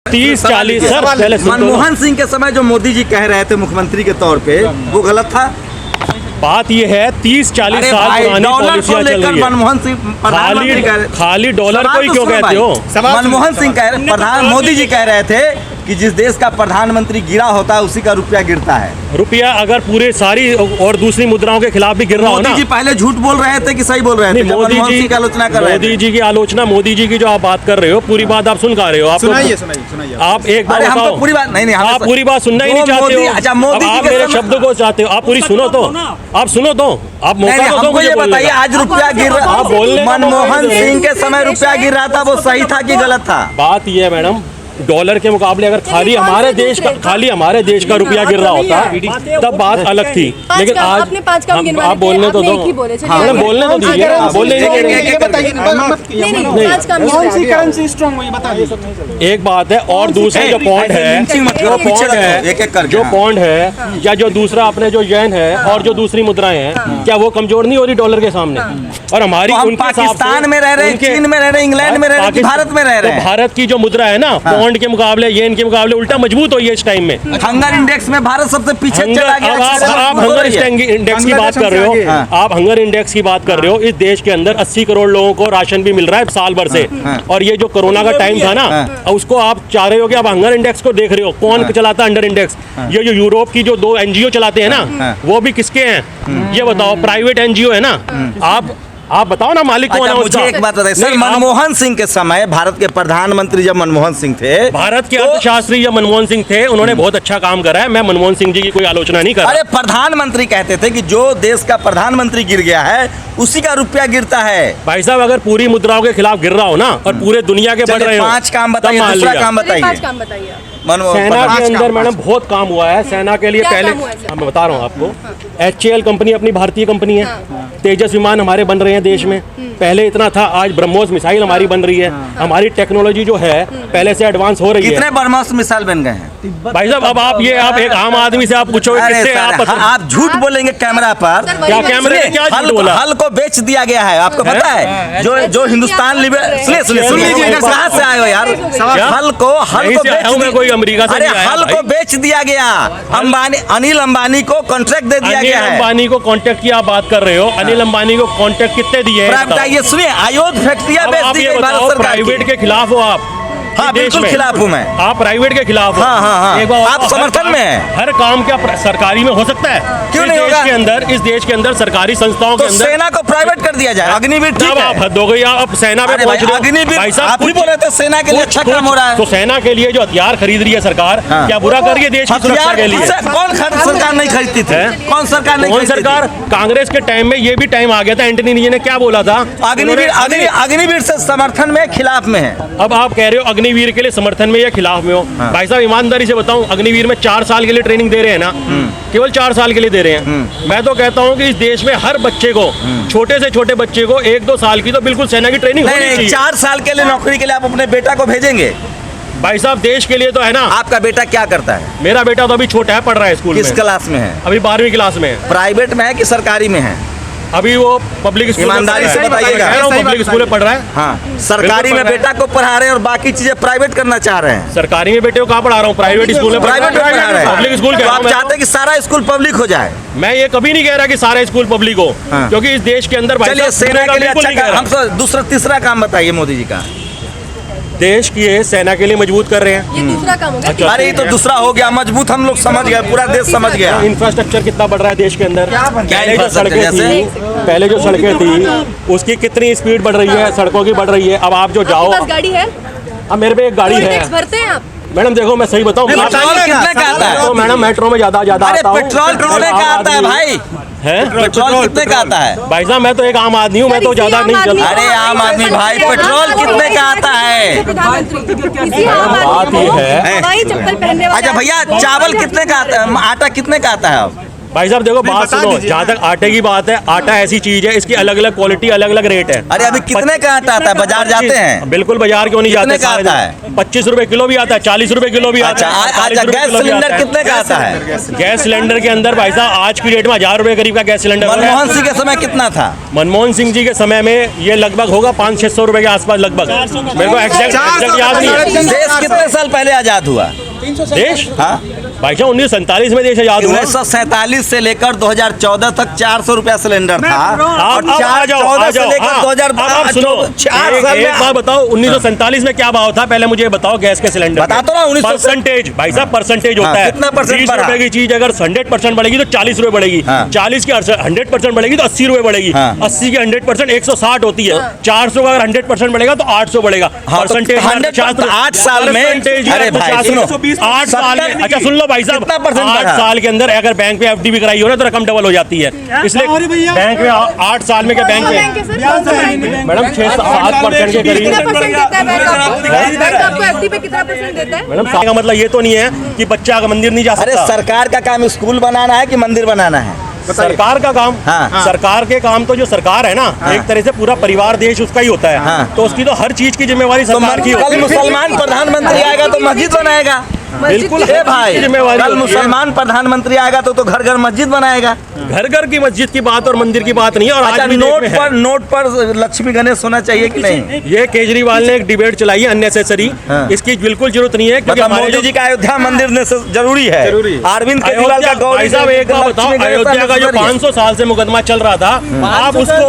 30-40 sir पहले मनमोहन सिंह के समय जो मोदी जी कह रहे थे मुख्यमंत्री के तौर पे वो गलत था। बात ये है 30-40 साल पुरानी पॉलिसियां चल रही है। मनमोहन सिंह खाली डॉलर को ही क्यों कहते हो? मनमोहन सिंह प्रधान मोदी जी कह रहे थे कि जिस देश का प्रधानमंत्री गिरा होता है उसी का रुपया गिरता है। रुपया अगर पूरे सारी और दूसरी मुद्राओं के खिलाफ भी गिर रहा हो ना। मोदी जी पहले झूठ बोल रहे थे कि सही बोल रहे थे? मोदी जी की आलोचना कर रहे हैं। मोदी जी की आलोचना, मोदी जी की जो आप बात कर रहे हो पूरी बात आप सुन पा रहे हो? आप आप एक बार बताओ। पूरी बात नहीं, आप पूरी बात सुनना ही नहीं चाहते हो। अच्छा मोदी आप मेरे शब्द को चाहते हो, आप पूरी सुनो तो आप सुनो तो आप मौका तो दो मुझे बोलने बताइए। आज रुपया गिर रहा है, मनमोहन सिंह के समय रुपया गिर रहा था, वो सही था कि गलत था? बात ये है मैडम, डॉलर के मुकाबले अगर खाली हमारे देश का रुपया गिर रहा होता तब बात अलग थी। लेकिन आज आप बोलने तो दो, मैडम बोलने तो दीजिए। बोलने एक बात है और दूसरा जो पॉइंट है या जो दूसरा अपने जो येन है और जो दूसरी मुद्राएं हैं, क्या वो कमजोर नहीं हो रही डॉलर के सामने? और हमारी पाकिस्तान में रह रहे हैं, चीन में रह रहे हैं, इंग्लैंड में रह रहे हैं, भारत में रह रहे हैं। भारत की जो मुद्रा है ना पॉन्ड के मुकाबले, येन के मुकाबले उल्टा मजबूत हुई है इस टाइम में। हंगर इंडेक्स में भारत सबसे पीछे चला गया। आप हंगर इंडेक्स की बात कर रहे हो, आप हंगर इंडेक्स की बात कर रहे हो। इस देश के अंदर 80 करोड़ लोगों को राशन भी मिल रहा है साल भर से। और ये जो कोरोना का टाइम था ना, उसको आप चाह रहे हो कि आप हंगर इंडेक्स को देख रहे हो। कौन चलाता है अंडर इंडेक्स? ये जो यूरोप की जो 2 NGO चलाते हैं ना, वो भी किसके हैं ये बताओ? प्राइवेट NGO है ना। आप बताओ ना मालिक कौन है उसका? मुझे एक बात बताइए सर, मनमोहन सिंह के समय भारत के प्रधानमंत्री जब मनमोहन सिंह थे, भारत के अर्थशास्त्री जब मनमोहन सिंह थे, उन्होंने बहुत अच्छा काम करा है। मैं मनमोहन सिंह जी की कोई आलोचना नहीं कर रहा। अरे प्रधानमंत्री कहते थे कि जो देश का प्रधानमंत्री गिर गया है उसी का रुपया गिरता है। भाई साहब अगर पूरी मुद्राओं के खिलाफ गिर रहा हो ना और पूरे दुनिया के बढ़ रहे हो, 5 काम बताइए, दूसरा काम बताइए। सेना के अंदर मैडम बहुत काम हुआ है सेना के लिए। पहले मैं बता रहा हूँ आपको, HAL कंपनी अपनी भारतीय कंपनी है। तेजस विमान हमारे बन रहे हैं देश में। पहले इतना था, आज ब्रह्मोस मिसाइल हमारी बन रही है। हमारी टेक्नोलॉजी जो है पहले से एडवांस हो रही है। कितने ब्रह्मोस मिसाइल बन गए हैं भाई साहब? अब आप एक आम आदमी से आप पूछोगे किससे आप झूठ बोलेंगे कैमरा पर? क्या कैमरे में क्या झूठ बोला? हल को बेच दिया गया है, आपको पता है? जो हिंदुस्तान सुनिए कहाँ से आए हो यार? हल को कोई अमेरिका से हल को बेच दिया गया। अनिल अंबानी को कॉन्ट्रैक्ट दे दिया गया है। अंबानी को कॉन्ट्रैक्ट की आप बात कर रहे हो। अनिल अंबानी को कॉन्ट्रैक्ट कितने दिए? ये सुनिए, अयोध्या फैक्ट्रियां बेच दी गई भारत सरकार। प्राइवेट के खिलाफ हो आप? हाँ बिल्कुल खिलाफ हूँ मैं। आप प्राइवेट के खिलाफ हो? हाँ। आप समर्थन में हैं? हर काम क्या सरकारी में हो सकता है? क्यों नहीं होगा? इस देश के अंदर सरकारी संस्थाओं के अंदर सेना को प्राइवेट कर दिया जाए। अग्निवीर ठीक है, आप हद हो गई। आप सेना में पहुंच रहे हो। अग्निवीर आप ही बोल रहे थे सेना के लिए अच्छा काम हो रहा है। तो सेना के लिए जो हथियार खरीद रही है सरकार, क्या बुरा कर रही है देश की सुरक्षा के लिए? कौन सरकार नहीं खरीदती थी? कौन सरकार नहीं खरीदती? सरकार कांग्रेस के टाइम में ये भी टाइम आ गया था। एंटनी जी ने क्या बोला था? अग्निवीर से समर्थन में खिलाफ में है। अब आप कह रहे हो अग्निवीर के लिए समर्थन में या खिलाफ में हो? भाई साहब ईमानदारी से बताऊं, अग्निवीर में 4 साल के लिए ट्रेनिंग दे रहे हैं ना, केवल 4 साल के लिए दे रहे हैं। मैं तो कहता हूं कि इस देश में हर बच्चे को, छोटे से छोटे बच्चे को 1-2 साल की तो बिल्कुल सेना की ट्रेनिंग होनी चाहिए। 4 साल के लिए नौकरी के लिए आप अपने बेटा को भेजेंगे? भाई साहब देश के लिए तो है ना। आपका बेटा क्या करता है? मेरा बेटा तो अभी छोटा है, पढ़ रहा है स्कूल में। किस क्लास में है? अभी 12वीं क्लास में है। प्राइवेट में है कि सरकारी में है? अभी वो पब्लिक स्कूल, ईमानदारी से बताइएगा। पब्लिक स्कूल में पढ़ रहा है। हाँ, सरकारी में बेटा को पढ़ा रहे हैं और बाकी चीजें प्राइवेट करना चाह रहे हैं। सरकारी में बेटे को कहाँ पढ़ा रहा हूँ? प्राइवेट स्कूल में पढ़ा रहे हैं। पब्लिक स्कूल आप चाहते हैं कि सारा स्कूल पब्लिक हो जाए? मैं ये कभी नहीं कह रहा कि सारा स्कूल पब्लिक हो, क्योंकि इस देश के अंदर सेना के लिए अच्छा। हम दूसरा तीसरा काम बताइए मोदी जी का। देश की सेना के लिए मजबूत कर रहे हैं। ये दूसरा काम हो गया। अरे ये तो दूसरा हो गया, मजबूत हम लोग समझ गए, पूरा देश समझ गया। इंफ्रास्ट्रक्चर कितना बढ़ रहा है देश के अंदर? पहले जो सड़कें थी उसकी कितनी स्पीड बढ़ रही है, सड़कों की बढ़ रही है। अब आप जो जाओ, गाड़ी है? अब मेरे पे एक गाड़ी है। भरते हैं आप? मैडम देखो मैं सही बताऊं, पेट्रोल कितने का आता है? तो मैडम मेट्रो में ज्यादा आता हूं। पेट्रोल कितने का आता है भाई? पेट्रोल कितने का आता है? भाई साहब मैं तो एक आम आदमी हूँ, मैं तो ज्यादा नहीं चलता। अरे आम आदमी भाई, पेट्रोल कितने का आता है? बात ये है। चप्पल पहनने वाला। अच्छा भैया, चावल कितने का आता है? आटा कितने का आता है? अब भाई साहब देखो बात सुनो, जहाँ तक आटे की बात है, आटा ऐसी चीज है, इसकी अलग अलग क्वालिटी, अलग अलग रेट है। अरे अभी कितने का आटा आता है? बाजार जाते हैं? बिल्कुल बाजार क्यों नहीं जाते? कितने का आता है? 25 रुपए किलो भी आता है, 40 रुपए किलो भी आता है। अच्छा, गैस सिलेंडर कितने का आता है? गैस सिलेंडर के अंदर भाई साहब आज की डेट में 1000 रुपए करीब का गैस सिलेंडर। मनमोहन सिंह के समय कितना था? मनमोहन सिंह जी के समय में ये लगभग होगा 500-600 रुपए के आसपास लगभग। मेरे को एग्जैक्ट याद नहीं है। देश कितने साल पहले आजाद हुआ? देश हाँ भाई साहब 1947 में देश आजाद हुआ। 1947 से लेकर 2014 तक 400 रुपया सिलेंडर था। और 14 से लेकर 2012 सुनो, 4 साल एक बात बताओ, 1947 में क्या भाव था पहले मुझे बताओ गैस के सिलेंडर? बता तो ना, परसेंटेज भाई साहब परसेंटेज होता है। कितना परसेंट 30 बढ़ा? रुपए की चीज अगर 100% बढ़ेगी तो 40 रुपए बढ़ेगी। 40 की 100% बढ़ेगी तो 80 रुपए बढ़ेगी। 80 की 100% 160 होती है। 400 का अगर 100% बढ़ेगा तो 800 बढ़ेगा। परसेंटेज 8 साल में। अरे भाई सुनो, 8 साल में, अच्छा सुन लो भाई साहब, 8 साल के अंदर अगर बैंक में एफडी भी कराई हो ना तो रकम डबल हो जाती है। इसलिए बैंक में 8 साल में क्या बैंक में मैडम 6-7% के करीब। मैडम का मतलब ये तो नहीं है कि बच्चा का मंदिर नहीं जा सकता। अरे सरकार का काम स्कूल बनाना है कि मंदिर बनाना है? सरकार का काम, सरकार के काम तो जो सरकार है ना, एक तरह से पूरा परिवार देश उसका ही होता है। तो उसकी तो हर चीज की जिम्मेवारी सरकार की होती है। कल मुसलमान प्रधानमंत्री आएगा तो मस्जिद बनाएगा। बिल्कुल भाई, कल मुसलमान प्रधानमंत्री आएगा तो घर घर मस्जिद बनाएगा। घर घर की मस्जिद की बात और मंदिर की बात नहीं है। और अच्छा, नोट पर लक्ष्मी गणेश होना चाहिए कि नहीं? ये केजरीवाल ने एक डिबेट चलाई है अननेसेसरी। इसकी बिल्कुल जरूरत नहीं है क्योंकि मोदी जी का अयोध्या मंदिर जरूरी है। अरविंद केजरीवाल का भाई साहब एक बात बताओ, अयोध्या का जो 500 साल से मुकदमा चल रहा था, आप उसको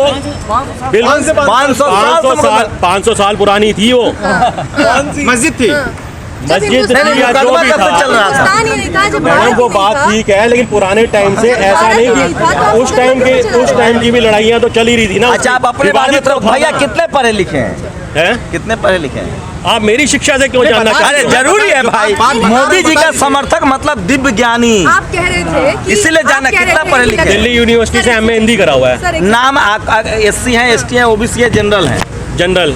500 साल पुरानी थी वो मस्जिद थी, मस्जिद चल रहा था। मैडम वो बात ठीक है, लेकिन पुराने टाइम से ऐसा नहीं कि उस टाइम की भी लड़ाइयाँ तो चल ही रही थी ना। अच्छा, आप अपने बारे में तो भैया कितने पढ़े लिखे हैं? कितने पढ़े लिखे हैं आप? मेरी शिक्षा से क्यों जानना चाहते हैं? जरूरी है भाई। मोदी जी का समर्थक मतलब दिव्य ज्ञानी। आप कह रहे थे इसीलिए जाना कितना पढ़े लिखे? दिल्ली यूनिवर्सिटी से एमए हिंदी करा हुआ है। नाम SC है, ST है, OBC है, जनरल है? जनरल।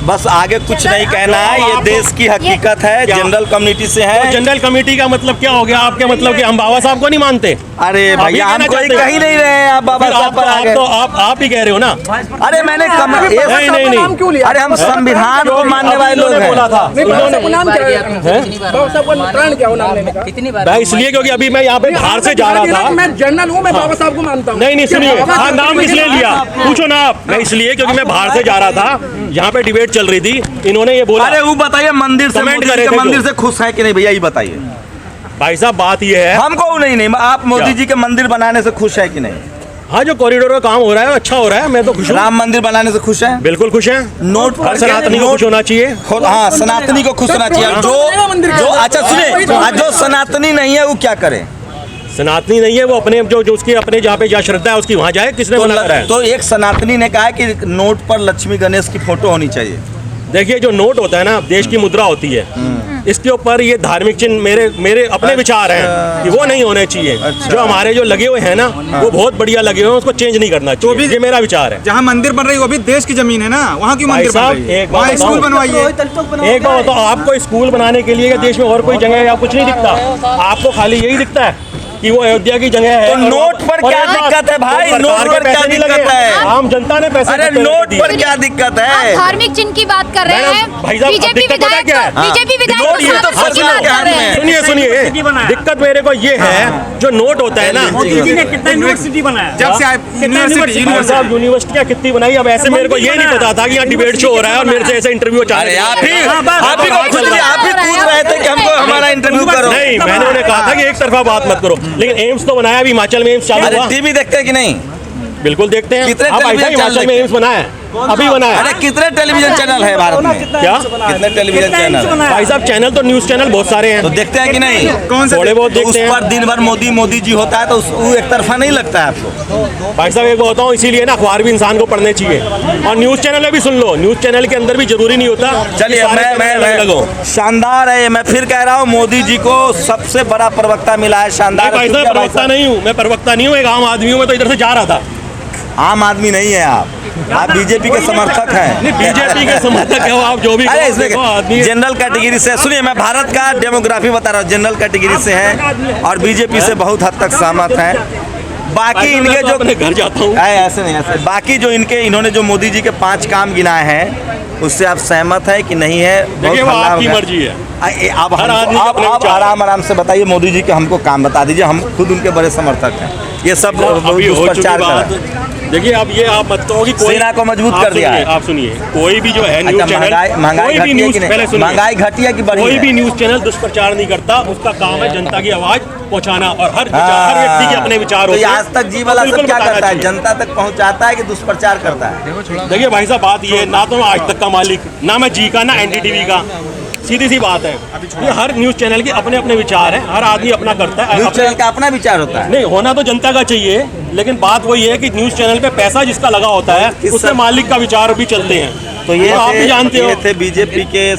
बस आगे कुछ नहीं कहना है, ये देश की हकीकत है। जनरल कम्युनिटी से है। जनरल कमेटी का मतलब क्या हो गया आपके? मतलब कि हम बाबा साहब को नहीं मानते? अरे भैया हम कोई कह नहीं रहे हैं, आप बाबा साहब पर आ गए। आप ही कह रहे हो ना। अरे मैंने नहीं, अरे हम संविधान को मानने वाले लोग हैं। बोला था इसलिए क्योंकि अभी मैं यहाँ पे बाहर से जा रहा था। मैं जनरल हूँ, मैं बाबा साहब को मानता हूँ। नहीं सुनिए, हाँ नाम किस लिए लिया पूछो ना आप। मैं इसलिए क्योंकि मैं बाहर से जा रहा था, यहाँ पे डिबेट चल रही थी, इन्होंने ये बोला। अरे वो बताइए मंदिर से, मंदिर से खुश है कि नहीं भैया, ये बताइए भाई साहब। बात ये है, हमको नहीं, आप मोदी जी के मंदिर बनाने से खुश है कि नहीं? हाँ, जो कॉरिडोर का काम हो रहा है अच्छा हो रहा है, मैं तो खुश हूँ। राम मंदिर बनाने से खुश है? बिल्कुल खुश है। नोट हर सनातनी को खुश होना चाहिए। हाँ, सनातनी को खुश होना चाहिए। जो अच्छा सुनिए, जो सनातनी नहीं है वो क्या करे? सनातनी नहीं है वो अपने जो उसकी अपने जहाँ पे जहाँ श्रद्धा है उसकी वहाँ जाए। किसने मना करा है? तो एक सनातनी ने कहा कि नोट पर लक्ष्मी गणेश की फोटो होनी चाहिए। देखिए जो नोट होता है ना, देश की मुद्रा होती है, इसके ऊपर ये धार्मिक चिन्ह मेरे अपने विचार हैं कि वो नहीं होने चाहिए। जो हमारे जो लगे हुए हैं ना, वो बहुत बढ़िया लगे हुए हैं, उसको चेंज नहीं करना चाहिए। ये मेरा विचार है। जहाँ मंदिर बन रही है वो भी देश की जमीन है ना, वहाँ की मंदिर बन रही है। एक बात स्कूल बनवाइए। एक बात बताओ, आपको स्कूल बनाने के लिए देश में और कोई जगह या कुछ नहीं दिखता? आपको खाली यही दिखता है कि वो अयोध्या की जगह है। तो नोट पर क्या दिक्कत है भाई? नोट पर क्या दिक्कत है? आम जनता ने पैसे। अरे नोट पर क्या दिक्कत है? धार्मिक चिन्ह की बात कर रहे हैं। बीजेपी विधायक सुनिए, दिक्कत मेरे को ये है, जो नोट होता है ना, यूनिवर्सिटी बनाया जब से यूनिवर्सिटियाँ कितनी बनाई। अब ऐसे मेरे को ये नहीं पता था कि यहाँ डिबेट शो हो रहा है और मेरे से ऐसे इंटरव्यू चाह रहे हैं। आप ही कूद रहे थे कि हमको हमारा इंटरव्यू करो। नहीं, मैंने उन्हें कहा था कि एक तरफा बात मत करो। लेकिन एम्स तो बनाया, अभी हिमाचल में एम्स चालू हुआ। टीवी देखते हैं कि नहीं? बिल्कुल देखते हैं। कितने हिमाचल में एम्स बनाया है, अभी बनाया। अरे कितने टेलीविजन चैनल है भारत में? क्या कितने टेलीविजन चैनल? भाई साहब चैनल तो न्यूज चैनल बहुत सारे हैं। तो देखते हैं कि नहीं? कौन से? थोड़े बहुत देखते हैं। उस पर दिन भर मोदी जी होता है तो वो एक तरफा नहीं लगता है आपको? भाई साहब एक होता हूँ, इसीलिए ना अखबार भी इंसान को पढ़ने चाहिए और न्यूज चैनल भी सुन लो। न्यूज चैनल के अंदर भी जरूरी नहीं होता। चलिए मैं शानदार है। मैं फिर कह रहा हूँ, मोदी जी को सबसे बड़ा प्रवक्ता मिला है। शानदार। भाई साहब प्रवक्ता नहीं हूँ मैं, प्रवक्ता नहीं हूँ, एक आम आदमी हूँ। मैं तो इधर से जा रहा था। आम आदमी नहीं है आप। आप बीजेपी के समर्थक हैं। बीजेपी के समर्थक हो आप, जो भी अरे कहो, देखो, आदमी इसमें जनरल कैटेगरी से सुनिए, मैं भारत का डेमोग्राफी बता रहा हूँ, जनरल कैटेगरी से हैं और बीजेपी से बहुत हद तक सहमत हैं। बाकी इनके जो अपने घर जाता हूँ, ऐसे नहीं, ऐसे बाकी जो इन्होंने जो मोदी जी के 5 काम गिनाए हैं उससे आप सहमत है कि नहीं है? देखिए वो आपकी मर्जी है। आप हर आदमी का अपना विचार है। आराम से बताइए, मोदी जी के हमको काम बता दीजिए, हम खुद उनके बड़े समर्थक हैं। ये सब अभी हो चुकी दुष्प्रचार बात। देखिए अब ये आप मत कहो कि कोई सेना को मजबूत कर दिया है। आप सुनिए, कोई भी जो है न्यूज अच्छा, चैनल, महंगाई कोई भी घटी है न्यूज, कि नहीं? पहले सुनिए, महंगाई घटी है कि बढ़ी कोई है? भी न्यूज चैनल दुष्प्रचार नहीं करता, उसका काम है जनता की आवाज पहुंचाना और हर व्यक्ति के अपने विचार तो होते ये हैं। आज तक जी वाला बिल्कुल सब क्या बताना करता है? चाहिए। जनता तक पहुंचाता है कि दुष्प्रचार करता है? देखिए भाई साहब, बात ये है, ना तो मैं आज तक का मालिक, ना मैं जी का, ना एनडीटीवी का, सीधी सी बात है। ये हर न्यूज चैनल के अपने अपने विचार हैं, हर आदमी अपना करता है। न्यूज चैनल का अपना विचार होता है। नहीं, होना तो जनता का चाहिए, लेकिन बात वही है कि न्यूज चैनल पे पैसा जिसका लगा होता है उसमें मालिक का विचार भी चलते हैं। तो ये आप भी जानते हो। थे बीजेपी के